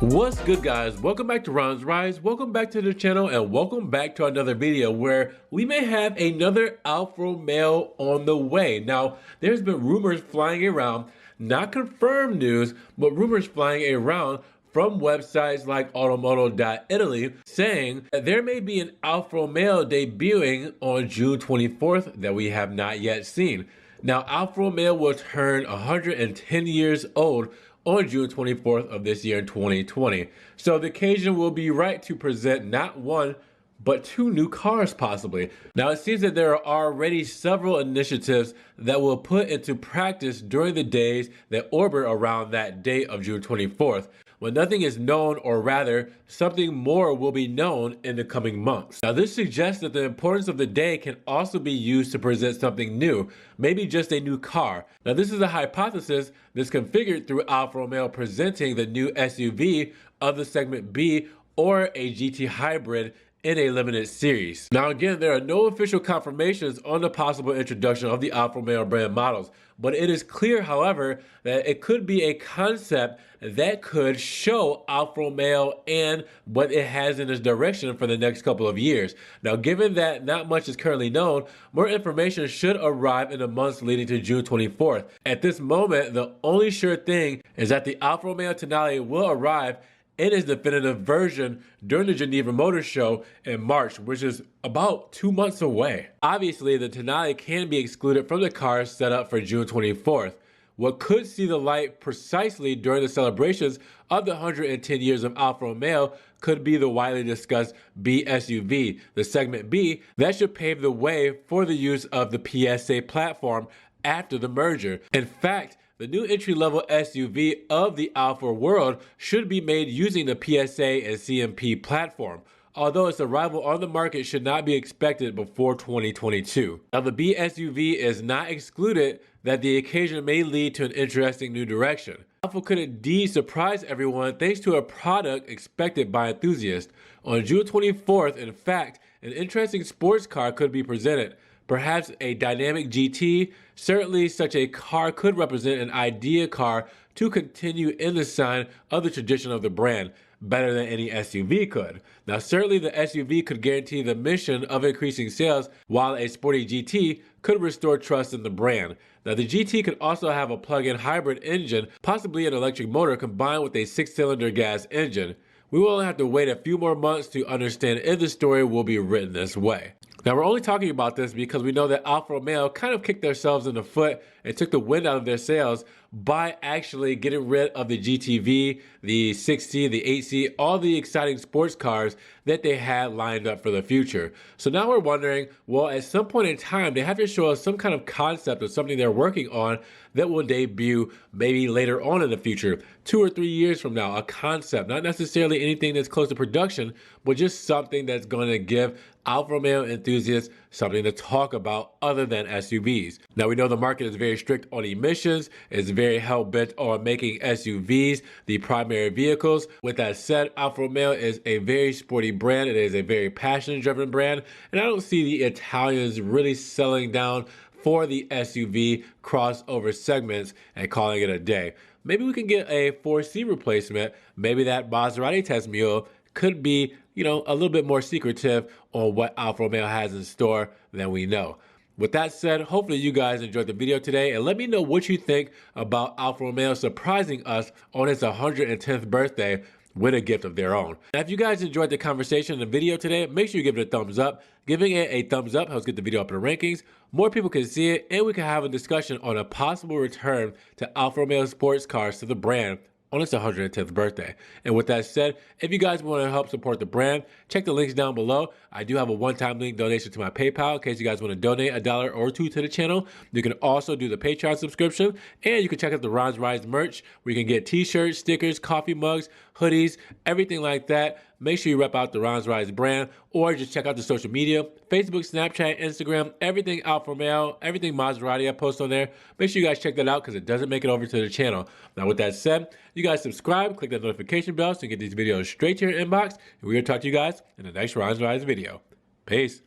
What's good, guys? Welcome back to Ron's Rise. Welcome back to the channel and welcome back to another video where we may have another Alfa Romeo on the way. Now, there's been rumors flying around, not confirmed news, but rumors flying around from websites like Automoto.Italy saying that there may be an Alfa Romeo debuting on June 24th that we have not yet seen. Now, Alfa Romeo will turn 110 years old on June 24th of this year in 2020. So the occasion will be right to present not one, but two new cars possibly. Now it seems that there are already several initiatives that will put into practice during the days that orbit around that date of June 24th. When nothing is known, or rather, something more will be known in the coming months. Now this suggests that the importance of the day can also be used to present something new, maybe just a new car. Now this is a hypothesis that's configured through Alfa Romeo presenting the new SUV of the segment B or a GT hybrid in a limited series. Now again, there are no official confirmations on the possible introduction of the Alfa Romeo brand models, but it is clear, however, that it could be a concept that could show Alfa Romeo and what it has in its direction for the next couple of years. Now, given that not much is currently known, more information should arrive in the months leading to June 24th. At this moment, the only sure thing is that the Alfa Romeo Tonale will arrive in its definitive version during the Geneva Motor Show in March, which is about 2 months away. Obviously, the Tonale can be excluded from the cars set up for June 24th. What could see the light precisely during the celebrations of the 110 years of Alfa Romeo could be the widely discussed B SUV, the segment B, that should pave the way for the use of the PSA platform after the merger. In fact, the new entry-level SUV of the Alfa world should be made using the PSA and CMP platform, although its arrival on the market should not be expected before 2022. Now, the B SUV is not excluded that the occasion may lead to an interesting new direction. Alfa could indeed surprise everyone thanks to a product expected by enthusiasts. On June 24th, in fact, an interesting sports car could be presented. Perhaps a dynamic GT. Certainly such a car could represent an idea car to continue in the sign of the tradition of the brand, better than any SUV could. Now certainly the SUV could guarantee the mission of increasing sales, while a sporty GT could restore trust in the brand. Now the GT could also have a plug-in hybrid engine, possibly an electric motor combined with a 6-cylinder gas engine. We will only have to wait a few more months to understand if the story will be written this way. Now we're only talking about this because we know that Alfa Romeo kind of kicked themselves in the foot and took the wind out of their sails by actually getting rid of the GTV, the 6C, the 8C, all the exciting sports cars that they had lined up for the future. So now we're wondering, well, at some point in time, they have to show us some kind of concept of something they're working on that will debut maybe later on in the future, 2 or 3 years from now, a concept, not necessarily anything that's close to production, but just something that's going to give Alfa Romeo enthusiasts something to talk about other than SUVs. Now we know the market is very strict on emissions, it's very hell-bent on making SUVs the primary vehicles. With that said, Alfa Romeo is a very sporty brand, it is a very passion-driven brand, and I don't see the Italians really settling down for the SUV crossover segments and calling it a day. Maybe we can get a 4C replacement, maybe that Maserati test mule could be, a little bit more secretive on what Alfa Romeo has in store than we know. With that said, hopefully you guys enjoyed the video today, and let me know what you think about Alfa Romeo surprising us on its 110th birthday with a gift of their own. Now, if you guys enjoyed the conversation in the video today, make sure you give it a thumbs up. Giving it a thumbs up helps get the video up in the rankings. More people can see it, and we can have a discussion on a possible return to Alfa Romeo sports cars to the brand on its 110th birthday. And with that said, if you guys want to help support the brand, check the links down below. I do have a one-time link donation to my PayPal in case you guys want to donate $1 or $2 to the channel. You can also do the Patreon subscription, and you can check out the Ron's Rise merch where you can get t-shirts, stickers, coffee mugs, hoodies, everything like that. Make sure you rep out the Ron's Rise brand, or just check out the social media, Facebook, Snapchat, Instagram, everything Alfa Romeo, everything Maserati I post on there. Make sure you guys check that out because it doesn't make it over to the channel. Now with that said, you guys subscribe, click that notification bell so you get these videos straight to your inbox, and we're going to talk to you guys in the next Ron's Rise video. Peace.